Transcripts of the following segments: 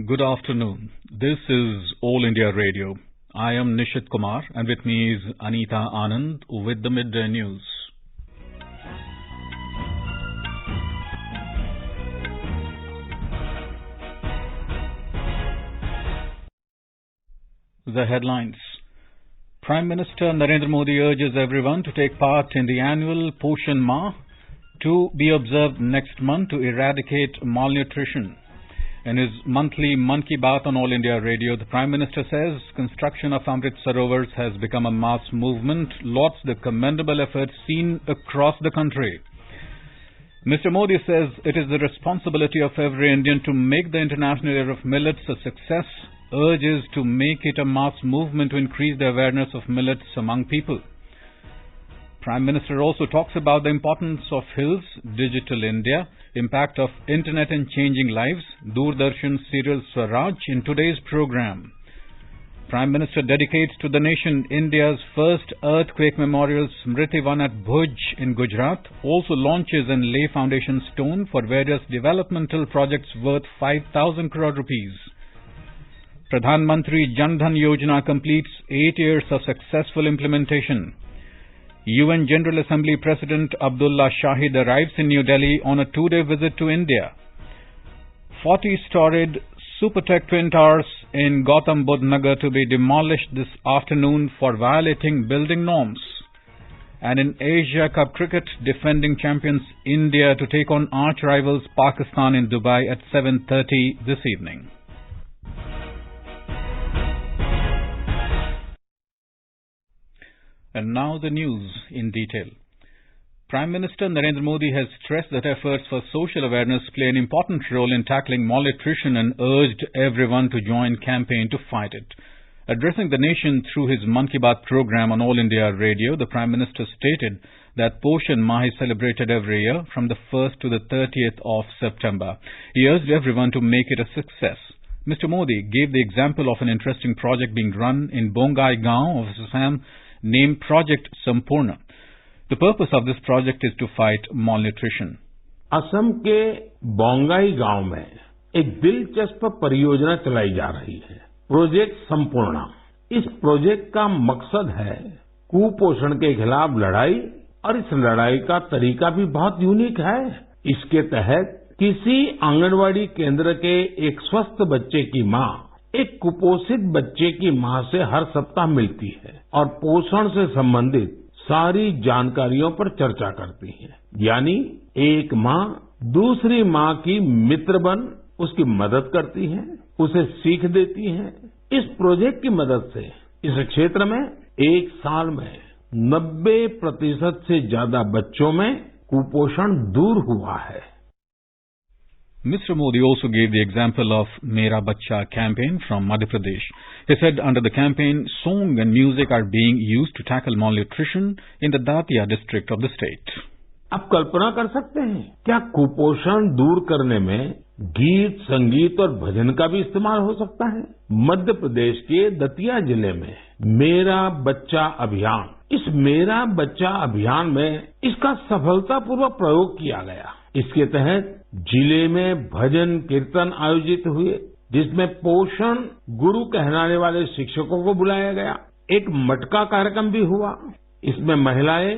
Good afternoon. This is All India Radio. I am Nishit Kumar and with me is Anita Anand with the Midday News. The headlines. Prime Minister Narendra Modi urges everyone to take part in the annual Poshan Maah to be observed next month to eradicate malnutrition. In his monthly Mann Ki Baat on All India Radio, the Prime Minister says construction of Amrit Sarovars has become a mass movement, lauds the commendable efforts seen across the country. Mr. Modi says it is the responsibility of every Indian to make the International Year of Millets a success, urges to make it a mass movement to increase the awareness of millets among people. Prime Minister also talks about the importance of hills, digital India, impact of internet in changing lives, Doordarshan serial Swaraj in today's program. Prime Minister dedicates to the nation India's first earthquake memorial Smriti Van at Bhuj in Gujarat, also launches and lay foundation stone for various developmental projects worth 5,000 crore rupees. Pradhan Mantri Jan Dhan Yojana completes 8 years of successful implementation. UN General Assembly President Abdullah Shahid arrives in New Delhi on a 2-day visit to India. 40-storied Supertech Twin Towers in Gautam Budh Nagar to be demolished this afternoon for violating building norms. And in Asia Cup cricket, defending champions India to take on arch-rivals Pakistan in Dubai at 7:30 this evening. And now the news in detail. Prime Minister Narendra Modi has stressed that efforts for social awareness play an important role in tackling malnutrition and urged everyone to join campaign to fight it. Addressing the nation through his Mann Ki Baat program on All India Radio, the Prime Minister stated that Poshan Maah is celebrated every year from the 1st to the 30th of September. He urged everyone to make it a success. Mr. Modi gave the example of an interesting project being run in Bongai Gaon of Assam named Project Sampurna. The purpose of this project is to fight malnutrition. Assam के बोंगाई गांव में एक दिलचस्प परियोजना चलाई जा रही है, प्रोजेक्ट संपूर्णा। इस प्रोजेक्ट का मकसद है कुपोषण के खिलाफ लड़ाई और इस लड़ाई का तरीका भी बहुत यूनिक है। इसके तहत किसी आंगनवाड़ी केंद्र के एक स्वस्थ बच्चे की मां एक कुपोषित बच्चे की मां से हर सप्ताह मिलती है और पोषण से संबंधित सारी जानकारियों पर चर्चा करती है। यानी एक मां दूसरी मां की मित्र बन उसकी मदद करती है, उसे सीख देती है। इस प्रोजेक्ट की मदद से इस क्षेत्र में एक साल में 90% से ज्यादा बच्चों में कुपोषण दूर हुआ है। Mr. Modi also gave the example of Mera Bachcha campaign from Madhya Pradesh. He said under the campaign, song and music are being used to tackle malnutrition in the Datia district of the state. आप कल्पना कर सकते हैं क्या कुपोषण दूर करने में गीत, संगीत और भजन का भी इस्तेमाल हो सकता है? मध्य प्रदेश के दतिया जिले में मेरा बच्चा अभियान, इस मेरा बच्चा अभियान में इसका सफलतापूर्वक प्रयोग किया गया। इसके तहत जिले में भजन कीर्तन आयोजित हुए, जिसमें पोषण गुरु कहलाने वाले शिक्षकों को बुलाया गया। एक मटका कार्यक्रम भी हुआ। इसमें महिलाएं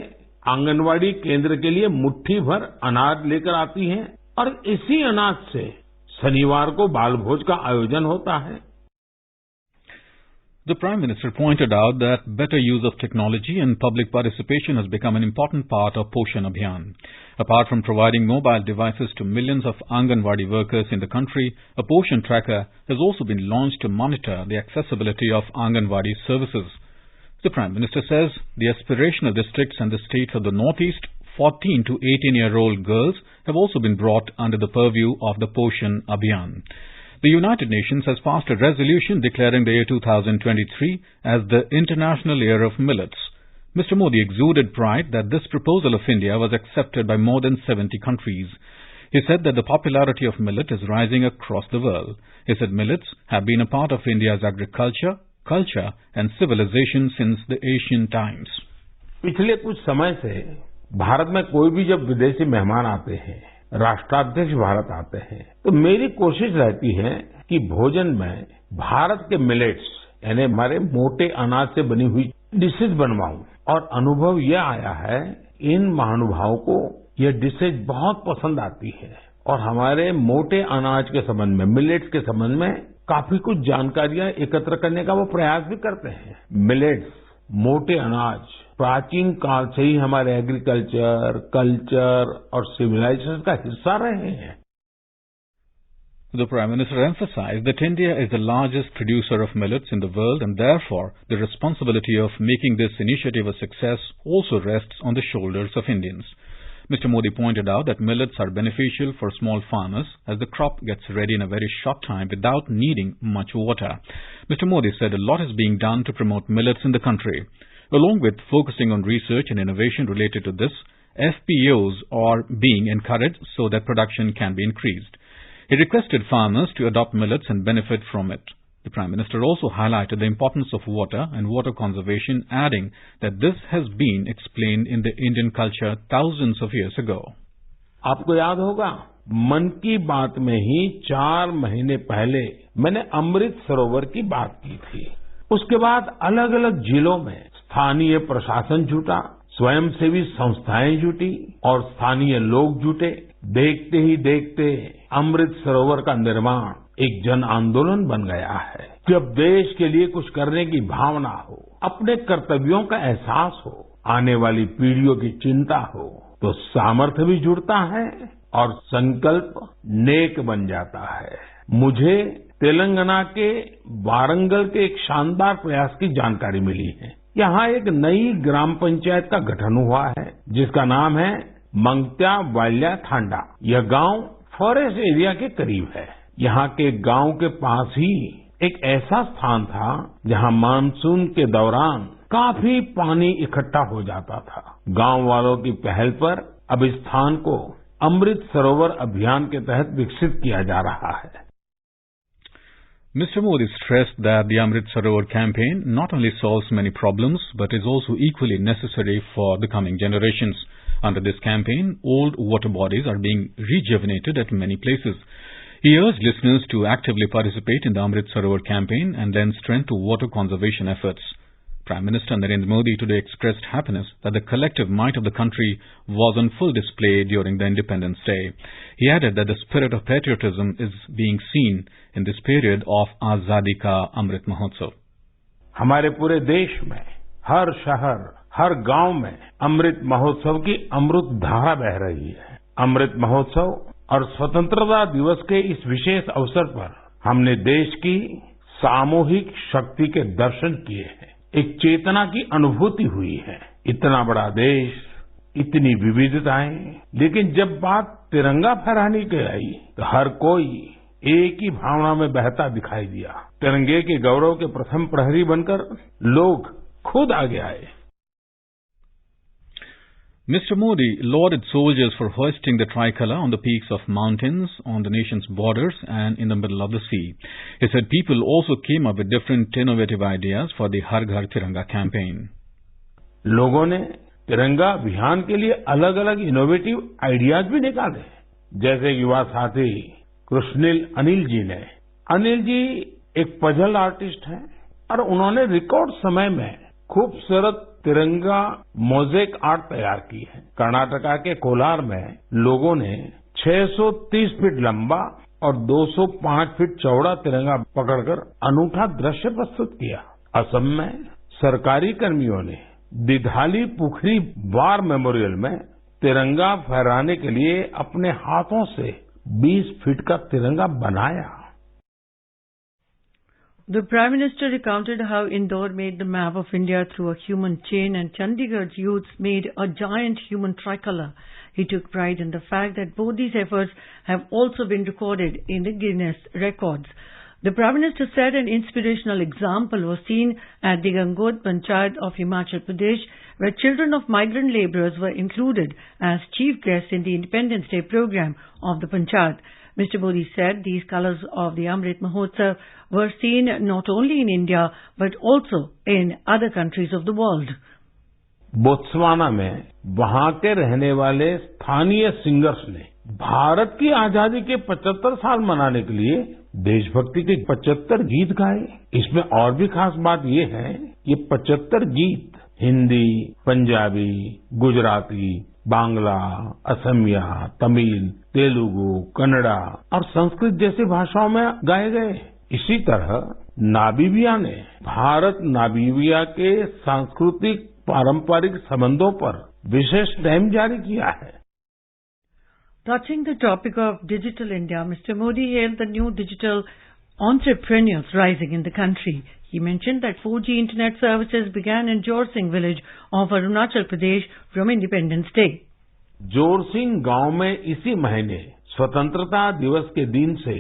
आंगनवाड़ी केंद्र के लिए मुट्ठी भर अनाज लेकर आती हैं और इसी अनाज से शनिवार को बाल भोज का आयोजन होता है। The Prime Minister pointed out that better use of technology and public participation has become an important part of Poshan Abhiyan. Apart from providing mobile devices to millions of Anganwadi workers in the country, a Poshan tracker has also been launched to monitor the accessibility of Anganwadi services. The Prime Minister says the aspirational districts and the states of the Northeast, 14 to 18-year-old girls, have also been brought under the purview of the Poshan Abhiyan. The United Nations has passed a resolution declaring the year 2023 as the International Year of Millets. Mr. Modi exuded pride that this proposal of India was accepted by more than 70 countries. He said that the popularity of millet is rising across the world. He said millets have been a part of India's agriculture, culture and civilization since the ancient times. पिछले कुछ समय से भारत में कोई भी जब विदेशी मेहमान आते हैं, राष्ट्राध्यक्ष भारत आते हैं, तो मेरी कोशिश रहती है कि भोजन में भारत के मिलेट्स यानी हमारे मोटे अनाज से बनी हुई डिशेज बनवाऊं और अनुभव यह आया है इन महानुभावों को यह डिशेज बहुत पसंद आती है और हमारे मोटे अनाज के संबंध में मिलेट्स के संबंध में काफी कुछ जानकारियां एकत्र करने का वो प्रयास भी करते हैं। मिलेट्स मोटे अनाज प्राचीन काल से ही हमारे एग्रीकल्चर, कल्चर और सिविलाइजेशन का हिस्सा रहे हैं। The Prime Minister emphasized that India is the largest producer of millets in the world and therefore the responsibility of making this initiative a success also rests on the shoulders of Indians. Mr. Modi pointed out that millets are beneficial for small farmers as the crop gets ready in a very short time without needing much water. Mr. Modi said a lot is being done to promote millets in the country. Along with focusing on research and innovation related to this, FPOs are being encouraged so that production can be increased. He requested farmers to adopt millets and benefit from it. The Prime Minister also highlighted the importance of water and water conservation, adding that this has been explained in the Indian culture thousands of years ago. आपको याद होगा मन की बात में ही 4 महीने पहले मैंने अमृत सरोवर की बात की थी। उसके बाद अलग अलग जिलों में स्थानीय प्रशासन जुटा, स्वयंसेवी संस्थाएं जुटी और स्थानीय लोग जुटे। देखते ही देखते अमृत सरोवर का निर्माण एक जन आंदोलन बन गया है। जब देश के लिए कुछ करने की भावना हो, अपने कर्तव्यों का एहसास हो, आने वाली पीढ़ियों की चिंता हो, तो सामर्थ्य भी जुड़ता है और संकल्प नेक बन जाता है। मुझे तेलंगाना के वारंगल के एक शानदार प्रयास की जानकारी मिली है। यहाँ एक नई ग्राम पंचायत का गठन हुआ है जिसका नाम है मंगत्या वाल्या थांडा। यह गांव फॉरेस्ट एरिया के करीब है। यहाँ के गांव के पास ही एक ऐसा स्थान था जहाँ मानसून के दौरान काफी पानी इकट्ठा हो जाता था। गांव वालों की पहल पर अब इस स्थान को अमृत सरोवर अभियान के तहत विकसित किया जा रहा है। Mr. Modi stressed that the Amrit Sarovar campaign not only solves many problems but is also equally necessary for the coming generations. Under this campaign, old water bodies are being rejuvenated at many places. He urged listeners to actively participate in the Amrit Sarovar campaign and lend strength to water conservation efforts. Prime Minister Narendra Modi today expressed happiness that the collective might of the country was on full display during the Independence Day. He added that the spirit of patriotism is being seen in this period of Azadi Ka Amrit Mahotsav. हमारे पूरे देश में हर शहर, हर गांव में अमृत महोत्सव की अमृत धारा बह रही है। अमृत महोत्सव और स्वतंत्रता दिवस के इस विशेष अवसर पर हमने देश की सामूहिक शक्ति के दर्शन किए हैं। एक चेतना की अनुभूति हुई है। इतना बड़ा देश, इतनी विविधताएं, लेकिन जब बात तिरंगा फहराने की आई तो हर कोई एक ही भावना में बहता दिखाई दिया। तिरंगे के गौरव के प्रथम प्रहरी बनकर लोग खुद आगे आए। Mr. Modi lauded soldiers for hoisting the tricolour on the peaks of mountains, on the nation's borders and in the middle of the sea. He said people also came up with different innovative ideas for the Har Ghar Tiranga campaign. लोगों ने तिरंगा अभियान के लिए अलग अलग innovative ideas भी निकाले, जैसे युवा साथी कृष्णिल अनिल जी ने। अनिल जी एक पजल आर्टिस्ट हैं और उन्होंने रिकॉर्ड समय में खूबसूरत तिरंगा मोजेक आर्ट तैयार की है। कर्नाटका के कोलार में लोगों ने 630 फीट लंबा और 205 फीट चौड़ा तिरंगा पकड़कर अनूठा दृश्य प्रस्तुत किया। असम में सरकारी कर्मियों ने दिघाली पुखरी वार मेमोरियल में तिरंगा फहराने के लिए अपने हाथों से 20 फीट का तिरंगा बनाया। The Prime Minister recounted how Indore made the map of India through a human chain and Chandigarh's youths made a giant human tricolour. He took pride in the fact that both these efforts have also been recorded in the Guinness records. The Prime Minister said an inspirational example was seen at the Gangod Panchayat of Himachal Pradesh, where children of migrant labourers were included as chief guests in the Independence Day program of the Panchayat. Mr. Modi said these colours of the Amrit Mahotsav were seen not only in India but also in other countries of the world. Botswana में वहाँ के रहने वाले स्थानीय singers ने भारत की आजादी के 75 साल मनाने के लिए देशभक्ति के 75 गीत गाए। इसमें और भी खास बात ये है, ये 75 गीत हिंदी, पंजाबी, गुजराती, बांग्ला, असमिया, तमिल, तेलुगु, कन्नड़ा और संस्कृत जैसी भाषाओं में गाए गए। इसी तरह नामीबिया ने भारत नामीबिया के सांस्कृतिक पारंपरिक संबंधों पर विशेष स्टैम्प जारी किया है। Touching the topic of Digital India, Mr. Modi hailed the new digital entrepreneurs rising in the country. He mentioned that 4G internet services began in Jorsing village of Arunachal Pradesh from Independence Day. Jorsing गांव में इसी महीने स्वतंत्रता दिवस के दिन से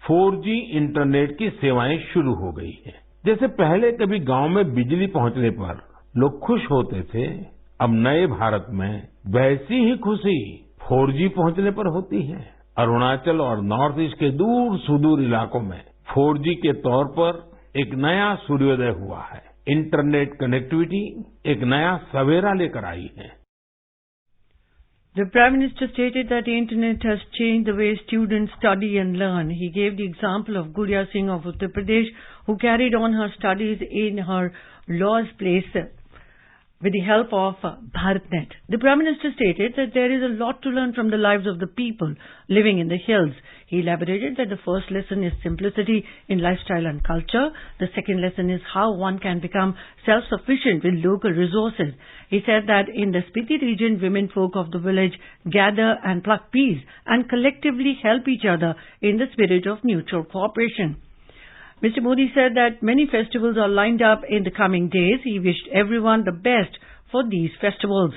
4G internet की सेवाएं शुरू हो गई हैं। जैसे पहले कभी गांव में बिजली पहुंचने पर लोग खुश होते थे, अब नए भारत में वैसी ही खुशी 4G पहुंचने पर होती है। अरुणाचल और नॉर्थ ईस्ट के दूर सुदूर इलाकों में 4G के तौर पर एक नया सूर्योदय हुआ है। इंटरनेट कनेक्टिविटी एक नया सवेरा लेकर आई है। The Prime Minister stated that the internet has changed the way students study and learn. He gave the example of Gurya Singh of Uttar Pradesh, who carried on her studies in her law's place with the help of BharatNet. The Prime Minister stated that there is a lot to learn from the lives of the people living in the hills. He elaborated that the first lesson is simplicity in lifestyle and culture. The second lesson is how one can become self-sufficient with local resources. He said that in the Spiti region, women folk of the village gather and pluck peas and collectively help each other in the spirit of mutual cooperation. Mr. Modi said that many festivals are lined up in the coming days. He wished everyone the best for these festivals.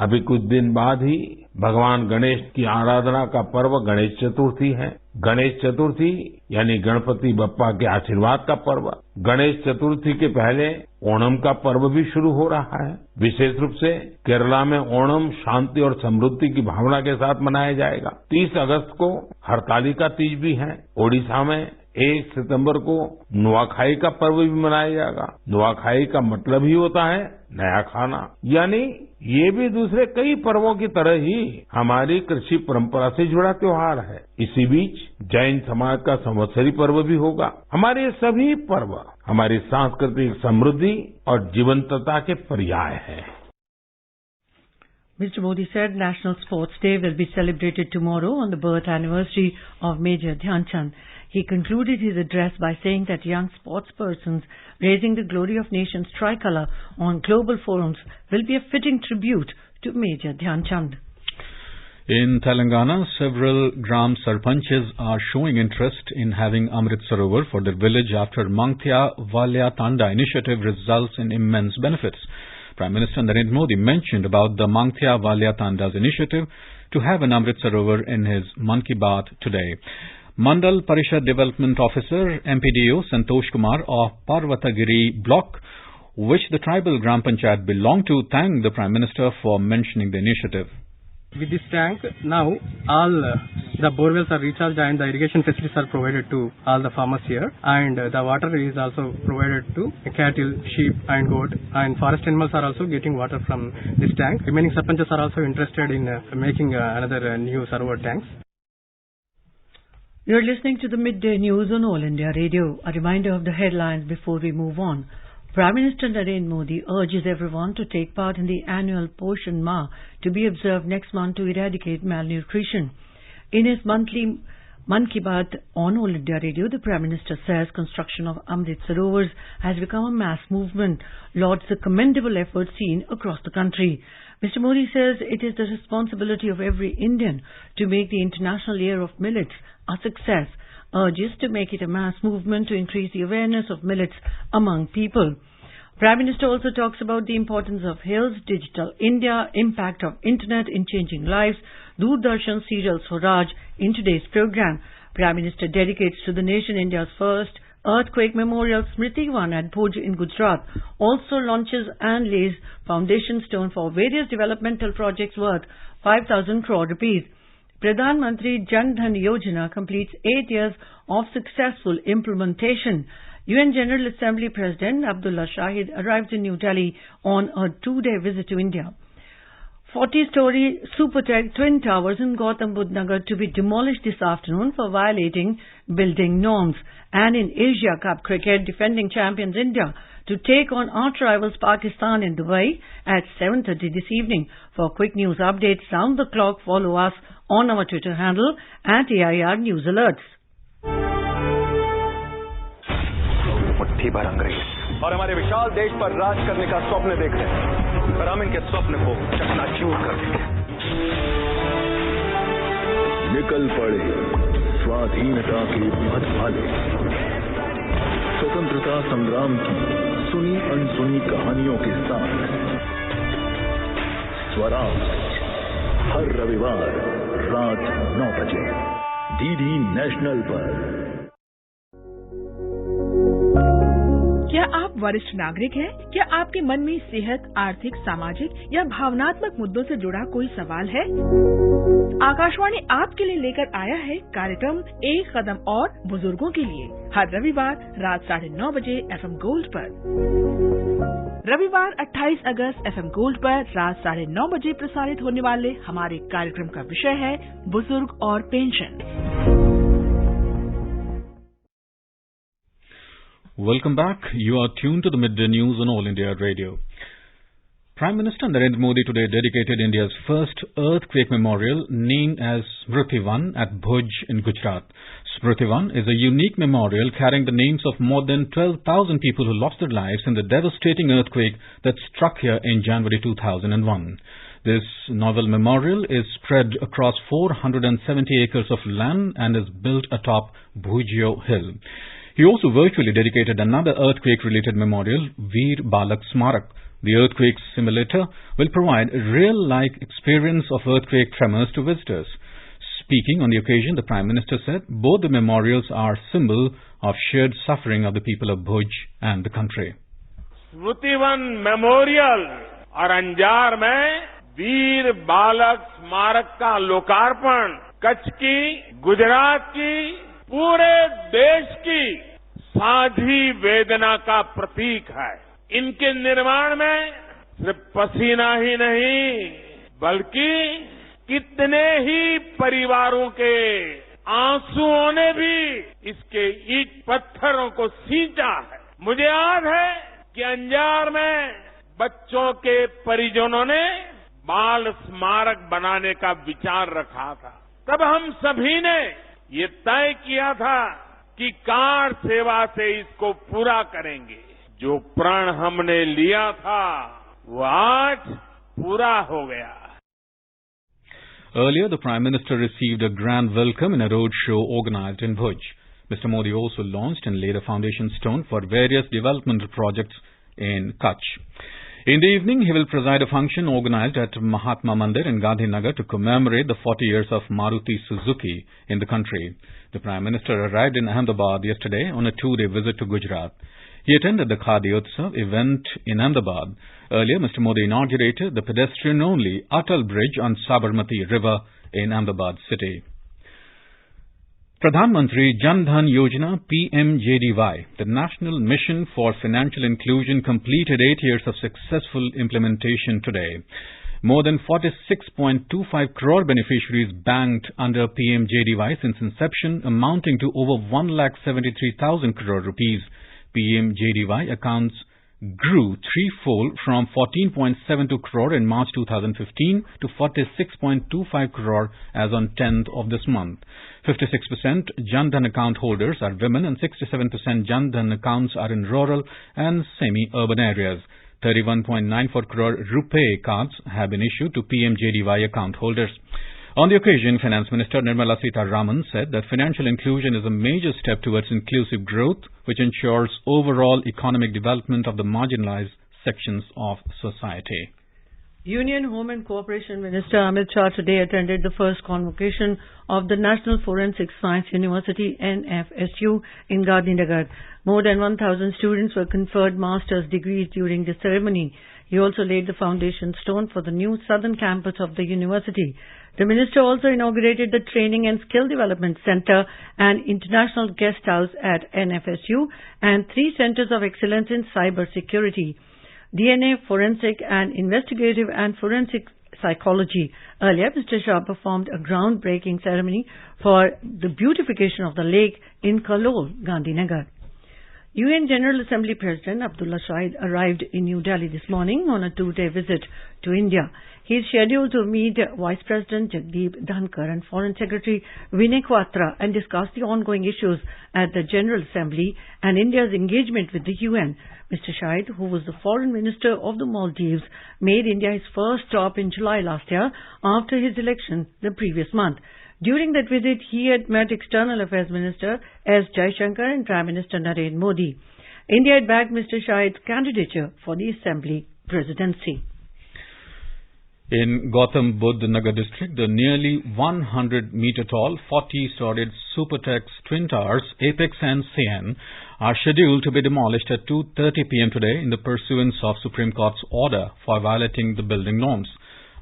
अभी कुछ दिन बाद ही भगवान गणेश की आराधना का पर्व गणेश चतुर्थी है। गणेश चतुर्थी यानी गणपति बप्पा के आशीर्वाद का पर्व। गणेश चतुर्थी के पहले ओणम का पर्व भी शुरू हो रहा है। विशेष रूप से केरला में ओणम शांति और समृद्धि की भावना के साथ मनाया जाएगा। 30 अगस्त को हरतालिका तीज भी है। ओडिशा में 1 सितंबर को नुआखाई का पर्व भी मनाया जाएगा। नुआखाई का मतलब ही होता है नया खाना, यानी ये भी दूसरे कई पर्वों की तरह ही हमारी कृषि परंपरा से जुड़ा त्योहार है। इसी बीच जैन समाज का संवत्सरी पर्व भी होगा। हमारे सभी पर्व हमारी सांस्कृतिक समृद्धि और जीवंतता के पर्याय हैं। Mr. Modi said National Sports Day will be celebrated tomorrow on the birth anniversary of Major Dhyan Chand. He concluded his address by saying that young sportspersons raising the glory of nation's tricolour on global forums will be a fitting tribute to Major Dhyan Chand. In Telangana, several Gram Sarpanches are showing interest in having Amrit Sarovar for their village after Mangthya Valya Tanda initiative results in immense benefits. Prime Minister Narendra Modi mentioned about the Mangthya Valya Tanda's initiative to have an Amrit Sarovar in his Mann Ki Baat today. Mandal Parishad Development Officer MPDO Santosh Kumar of Parvatagiri block, which the tribal Gram Panchayat belonged to, thanked the Prime Minister for mentioning the initiative. With this tank, now all the borewells are recharged and the irrigation facilities are provided to all the farmers here, and the water is also provided to cattle, sheep and goat, and forest animals are also getting water from this tank. Remaining sarpanchas are also interested in making another new server tanks. You are listening to the Midday News on All India Radio. A reminder of the headlines before we move on. Prime Minister Narendra Modi urges everyone to take part in the annual Poshan Mah to be observed next month to eradicate malnutrition. In his monthly Mann Ki Baat on All India Radio, the Prime Minister says construction of Amrit Sarovars has become a mass movement, lauds the commendable efforts seen across the country. Mr. Modi says it is the responsibility of every Indian to make the International Year of Millets a success, urges to make it a mass movement to increase the awareness of millets among people. Prime Minister also talks about the importance of hills, digital India, impact of internet in changing lives, Doordarshan serial Swaraj in today's program. Prime Minister dedicates to the nation India's first earthquake memorial Smriti One at Bhuj in Gujarat, also launches and lays foundation stone for various developmental projects worth 5,000 crore rupees. Pradhan Mantri Jan Dhan Yojana completes 8 years of successful implementation. UN General Assembly President Abdullah Shahid arrives in New Delhi on a 2-day visit to India. 40-story Supertech Twin Towers in Gautam Budh Nagar to be demolished this afternoon for violating building norms. And in Asia Cup cricket, defending champions India to take on arch-rivals Pakistan in Dubai at 7:30 this evening. For quick news updates round the clock, follow us on our Twitter handle @AIR News Alerts. मुट्ठी भर अंग्रेज और हमारे विशाल देश पर राज करने का स्वप्न देख रहे हैं, पर हम इनके स्वप्न को चकनाचूर कर देंगे। निकल पड़े स्वाधीनता के पथ भाले, स्वतंत्रता संग्राम की सुनी अनसुनी कहानियों के साथ स्वराज हर रविवार रात 9 बजे डीडी नेशनल पर। क्या आप वरिष्ठ नागरिक हैं? क्या आपके मन में सेहत, आर्थिक, सामाजिक या भावनात्मक मुद्दों से जुड़ा कोई सवाल है? आकाशवाणी आपके लिए लेकर आया है कार्यक्रम एक कदम और बुजुर्गों के लिए, हर रविवार रात 9:30 बजे FM गोल्ड पर। रविवार 28 अगस्त FM गोल्ड पर रात 9:30 बजे प्रसारित होने वाले हमारे कार्यक्रम का विषय है बुजुर्ग और pension. Welcome back. You are tuned to the Midday News on All India Radio. Prime Minister Narendra Modi today dedicated India's first earthquake memorial named as Smriti Van at Bhuj in Gujarat. Smriti Van is a unique memorial carrying the names of more than 12,000 people who lost their lives in the devastating earthquake that struck here in January 2001. This novel memorial is spread across 470 acres of land and is built atop Bhujio Hill. He also virtually dedicated another earthquake-related memorial, Veer Balak Smarak. The earthquake simulator will provide a real-like experience of earthquake tremors to visitors. Speaking on the occasion, the Prime Minister said both the memorials are symbol of shared suffering of the people of Bhuj and the country. Smritivan memorial और अंजार में वीर बालक स्मारक का लोकार्पण कच्छ की, गुजरात की, पूरे देश की साझी वेदना का प्रतीक है। इनके निर्माण में सिर्फ पसीना ही नहीं, बल्कि कितने ही परिवारों के आंसुओं ने भी इसके ईंट पत्थरों को सींचा है। मुझे याद है कि अंजार में बच्चों के परिजनों ने बाल स्मारक बनाने का विचार रखा था। तब हम सभी ने ये तय किया था कि कार सेवा से इसको पूरा करेंगे। जो प्रण हमने लिया था वो आज पूरा हो गया। Earlier, the Prime Minister received a grand welcome in a road show organized in Bhuj. Mr. Modi also launched and laid a foundation stone for various developmental projects in Kutch. In the evening, he will preside a function organized at Mahatma Mandir in Gandhinagar to commemorate the 40 years of Maruti Suzuki in the country. The Prime Minister arrived in Ahmedabad yesterday on a 2-day visit to Gujarat. He attended the Khadi Utsav event in Ahmedabad. Earlier, Mr. Modi inaugurated the pedestrian-only Atal Bridge on Sabarmati River in Ahmedabad city. Pradhan Mantri Jan Dhan Yojana PMJDY, the National Mission for Financial Inclusion, completed 8 years of successful implementation today. More than 46.25 crore beneficiaries banked under PMJDY since inception, amounting to over 1,73,000 crore rupees. PMJDY accounts grew threefold from 14.72 crore in March 2015 to 46.25 crore as on 10th of this month. 56% Jan Dhan account holders are women and 67% Jan Dhan accounts are in rural and semi-urban areas. 31.94 crore RuPay cards have been issued to PMJDY account holders. On the occasion, Finance Minister Nirmala Sitharaman said that financial inclusion is a major step towards inclusive growth, which ensures overall economic development of the marginalized sections of society. Union Home and Cooperation Minister Amit Shah today attended the first convocation of the National Forensic Science University NFSU in Gandhinagar. More than 1,000 students were conferred master's degrees during the ceremony. He also laid the foundation stone for the new southern campus of the university. The minister also inaugurated the Training and Skill Development Center and International Guest House at NFSU and 3 centers of excellence in cyber security. DNA, Forensic and Investigative and Forensic psychology. Earlier, Mr. Shah performed a groundbreaking ceremony for the beautification of the lake in Kalol, Gandhinagar. UN General Assembly President Abdullah Shahid arrived in New Delhi this morning on a two-day visit to India. He is scheduled to meet Vice President Jagdeep Dhankar and Foreign Secretary Vinay Quatra and discuss the ongoing issues at the General Assembly and India's engagement with the UN. Mr. Shahid, who was the Foreign Minister of the Maldives, made India his first stop in July last year after his election the previous month. During that visit, he had met External Affairs Minister S. Jaishankar and Prime Minister Narendra Modi. India had backed Mr. Shahid's candidature for the Assembly presidency. In Gautam Buddha Nagar district, the nearly 100-meter-tall, 40-storied Supertex Twin Towers, Apex and CN, are scheduled to be demolished at 2:30 p.m. today in the pursuance of Supreme Court's order for violating the building norms.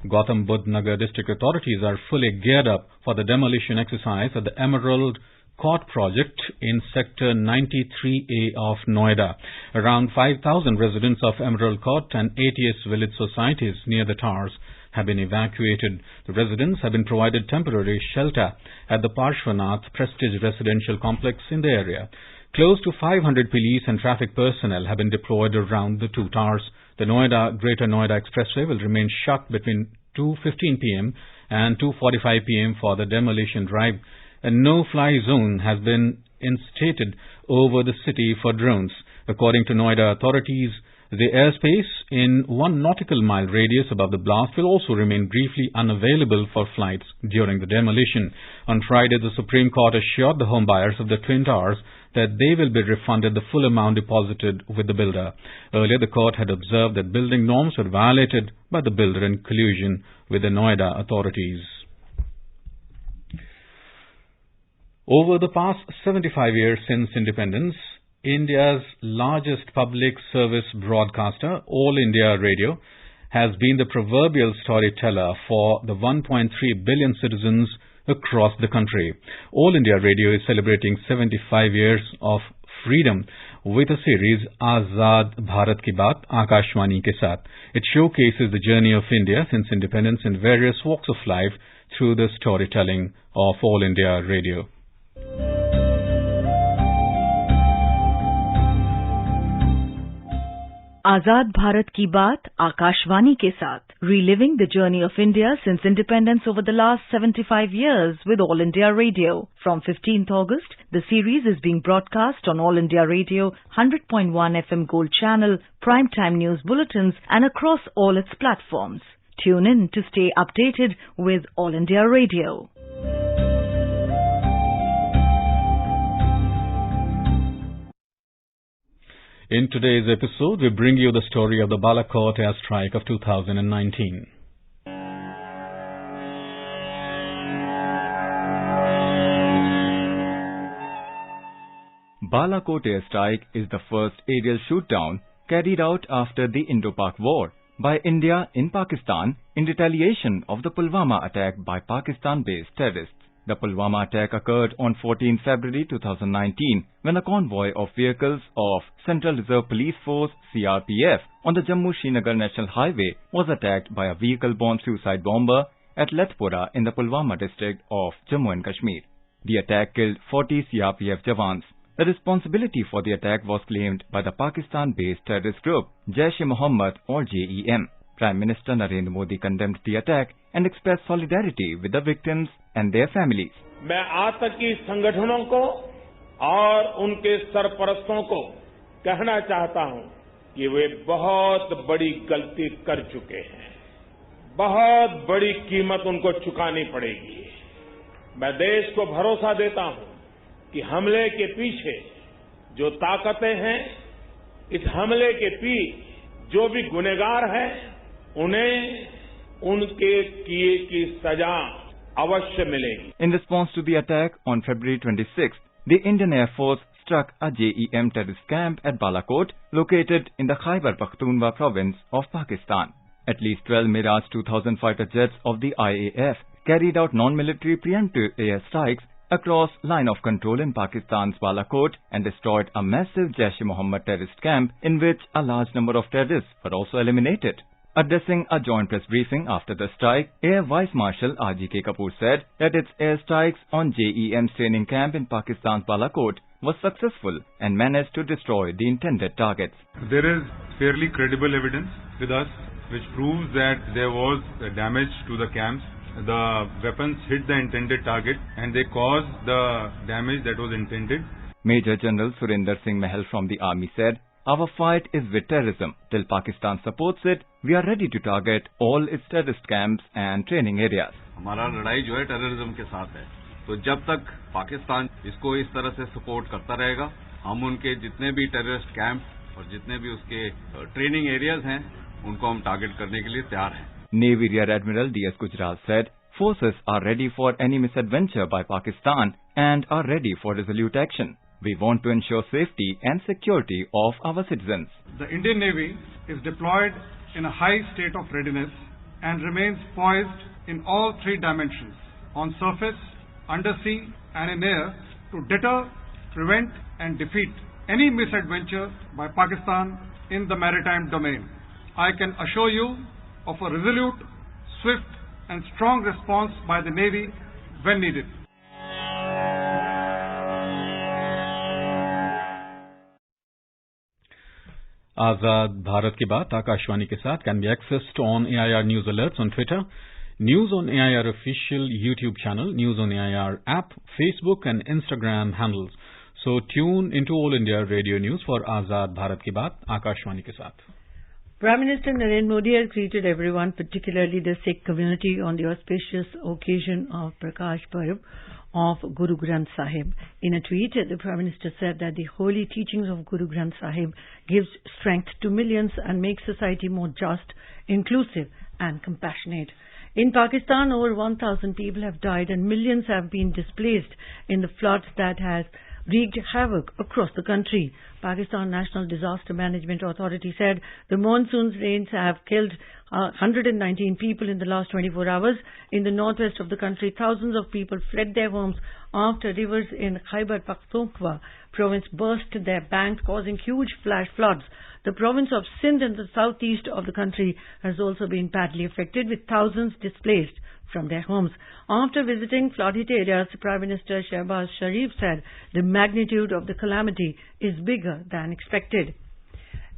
Gautam Buddha Nagar district authorities are fully geared up for the demolition exercise at the Emerald Court project in Sector 93A of Noida. Around 5,000 residents of Emerald Court and ATS village societies near the towers have been evacuated. The residents have been provided temporary shelter at the Parshvanath Prestige Residential Complex in the area. Close to 500 police and traffic personnel have been deployed around the two towers. The Greater Noida Expressway will remain shut between 2:15 p.m. and 2:45 p.m. for the demolition drive. A no-fly zone has been instated over the city for drones. According to Noida authorities, the airspace in 1 nautical mile radius above the blast will also remain briefly unavailable for flights during the demolition. On Friday, the Supreme Court assured the home buyers of the Twin Towers that they will be refunded the full amount deposited with the builder. Earlier, the court had observed that building norms were violated by the builder in collusion with the Noida authorities. Over the past 75 years since independence, India's largest public service broadcaster, All India Radio, has been the proverbial storyteller for the 1.3 billion citizens across the country. All India Radio is celebrating 75 years of freedom with a series Azad Bharat Ki Baat Akashwani ke Saath. It showcases the journey of India since independence in various walks of life through the storytelling of All India Radio. Azad Bharat Ki Baat Akashwani ke Saath, reliving the journey of India since independence over the last 75 years with All India Radio. From 15th August, the series is being broadcast on All India Radio, 100.1 FM Gold Channel, primetime news bulletins and across all its platforms. Tune in to stay updated with All India Radio. In today's episode, we bring you the story of the Balakot airstrike of 2019. Balakot airstrike is the first aerial shoot-down carried out after the Indo-Pak War by India in Pakistan in retaliation of the Pulwama attack by Pakistan-based terrorists. The Pulwama attack occurred on 14 February 2019 when a convoy of vehicles of Central Reserve Police Force CRPF on the Jammu-Srinagar National Highway was attacked by a vehicle-borne suicide bomber at Lethpura in the Pulwama district of Jammu and Kashmir. The attack killed 40 CRPF Jawans. The responsibility for the attack was claimed by the Pakistan-based terrorist group Jaish-e-Mohammed or JEM. Prime Minister Narendra Modi condemned the attack and expressed solidarity with the victims and their families. मैं आतंकी संगठनों को और उनके सरपरस्तों को कहना चाहता हूं कि वे बहुत बड़ी गलती कर चुके हैं। बहुत बड़ी कीमत उनको चुकानी पड़ेगी। मैं देश को भरोसा देता हूं कि हमले के पीछे जो ताकतें हैं, इस हमले के पीछे जो भी गुनहगार हैं, उन्हें उनके किए की सजा अवश्य मिलेगी. In response to the attack on February 26th, the Indian Air Force struck a JEM terrorist camp at Balakot, located in the Khyber Pakhtunkhwa province of Pakistan. At least 12 Mirage 2000 fighter jets of the IAF carried out non-military preemptive air strikes across line of control in Pakistan's Balakot and destroyed a massive Jaish-e-Mohammed terrorist camp in which a large number of terrorists were also eliminated. Addressing a joint press briefing after the strike, Air Vice Marshal R.G.K. Kapoor said that its airstrikes on JEM's training camp in Pakistan's Balakot was successful and managed to destroy the intended targets. There is fairly credible evidence with us which proves that there was damage to the camps. The weapons hit the intended target and they caused the damage that was intended. Major General Surinder Singh Mahal from the Army said, "Our fight is with terrorism. Till Pakistan supports it, we are ready to target all its terrorist camps and training areas." हमारा लड़ाई जो है terrorism के साथ है, तो जब तक पाकिस्तान इसको इस तरह से सपोर्ट करता रहेगा, हम उनके जितने भी टेररिस्ट कैंप और जितने भी उसके ट्रेनिंग एरियाज हैं, उनको हम टारगेट करने के लिए तैयार हैं. Navy Rear Admiral D.S. Gujral said, "Forces are ready for any misadventure by Pakistan and are ready for resolute action. We want to ensure safety and security of our citizens." The Indian Navy is deployed in a high state of readiness and remains poised in all three dimensions, on surface, undersea and in air, to deter, prevent and defeat any misadventure by Pakistan in the maritime domain. I can assure you of a resolute, swift and strong response by the Navy when needed. आजाद भारत की बात आकाशवाणी के साथ can be accessed on AIR News Alerts on Twitter, News on AIR official YouTube channel, News on AIR app, Facebook and Instagram handles. So tune into All India Radio News for Azad Bharat Ki Baat Akashwani ke saath. Prime Minister Narendra Modi has greeted everyone, particularly the Sikh community, on the auspicious occasion of Prakash Parv of Guru Granth Sahib. In a tweet, the Prime Minister said that the holy teachings of Guru Granth Sahib gives strength to millions and makes society more just, inclusive and compassionate. In Pakistan, over 1,000 people have died and millions have been displaced in the floods that has wreaked havoc across the country. Pakistan National Disaster Management Authority said the monsoon's rains have killed 119 people in the last 24 hours. In the northwest of the country, thousands of people fled their homes after rivers in Khyber Pakhtunkhwa province burst their banks, causing huge flash floods. The province of Sindh in the southeast of the country has also been badly affected, with thousands displaced from their homes. After visiting flood-hit areas, Prime Minister Shehbaz Sharif said the magnitude of the calamity is bigger than expected.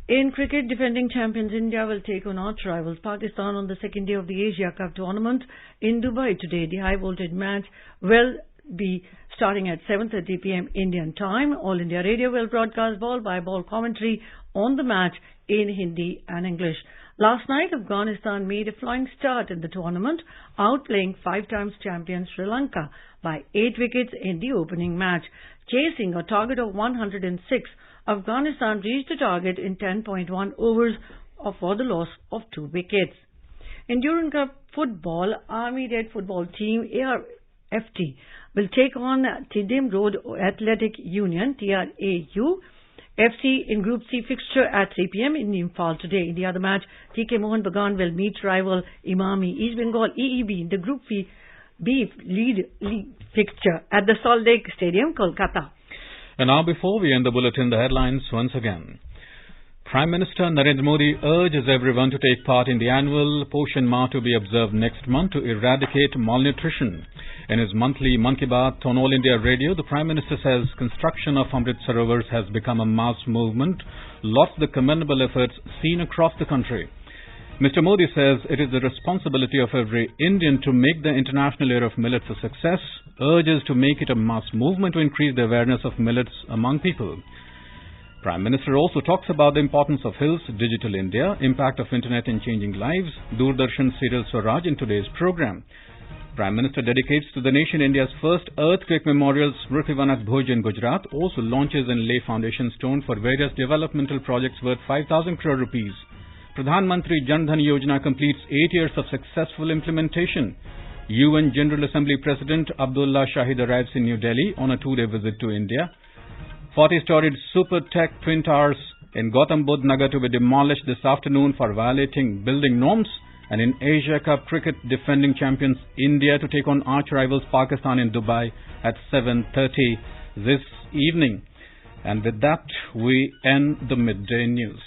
In cricket, defending champions India will take on arch rivals Pakistan on the second day of the Asia Cup tournament in Dubai today. The high-voltage match will be starting at 7:30 p.m. Indian time. All India Radio will broadcast ball-by-ball commentary on the match in Hindi and English. Last night, Afghanistan made a flying start in the tournament, outplaying 5-time champion Sri Lanka by 8 wickets in the opening match. Chasing a target of 106, Afghanistan reached the target in 10.1 overs for the loss of 2 wickets. In Durand Cup football, Army Red football team ARFT will take on Tidim Road Athletic Union TRAU FC in Group C fixture at 3 p.m. in Imphal today. In the other match, TK Mohun Bagan will meet rival Imami East Bengal EEB in the Group B lead fixture at the Salt Lake Stadium, Kolkata. And now, before we end the bulletin, the headlines once again. Prime Minister Narendra Modi urges everyone to take part in the annual Poshan Ma to be observed next month to eradicate malnutrition. In his monthly Mann Ki Baat on All India Radio, the Prime Minister says construction of Amrit Sarovars has become a mass movement, lots the commendable efforts seen across the country. Mr. Modi says it is the responsibility of every Indian to make the International Year of Millets a success, urges to make it a mass movement to increase the awareness of millets among people. Prime Minister also talks about the importance of hills, digital India, impact of internet in changing lives, Doordarshan serial Swaraj in today's program. Prime Minister dedicates to the nation India's first earthquake memorial, Smriti Vanath Bhuj in Gujarat, also launches and lay foundation stone for various developmental projects worth 5,000 crore rupees. Pradhan Mantri Jan Dhan Yojana completes 8 years of successful implementation. UN General Assembly President Abdullah Shahid arrives in New Delhi on a 2-day visit to India. 40-storied Super Tech Twin Towers in Gautam Budh Nagar to be demolished this afternoon for violating building norms. And in Asia Cup cricket, defending champions India to take on arch rivals Pakistan in Dubai at 7:30 this evening. And with that, we end the midday news.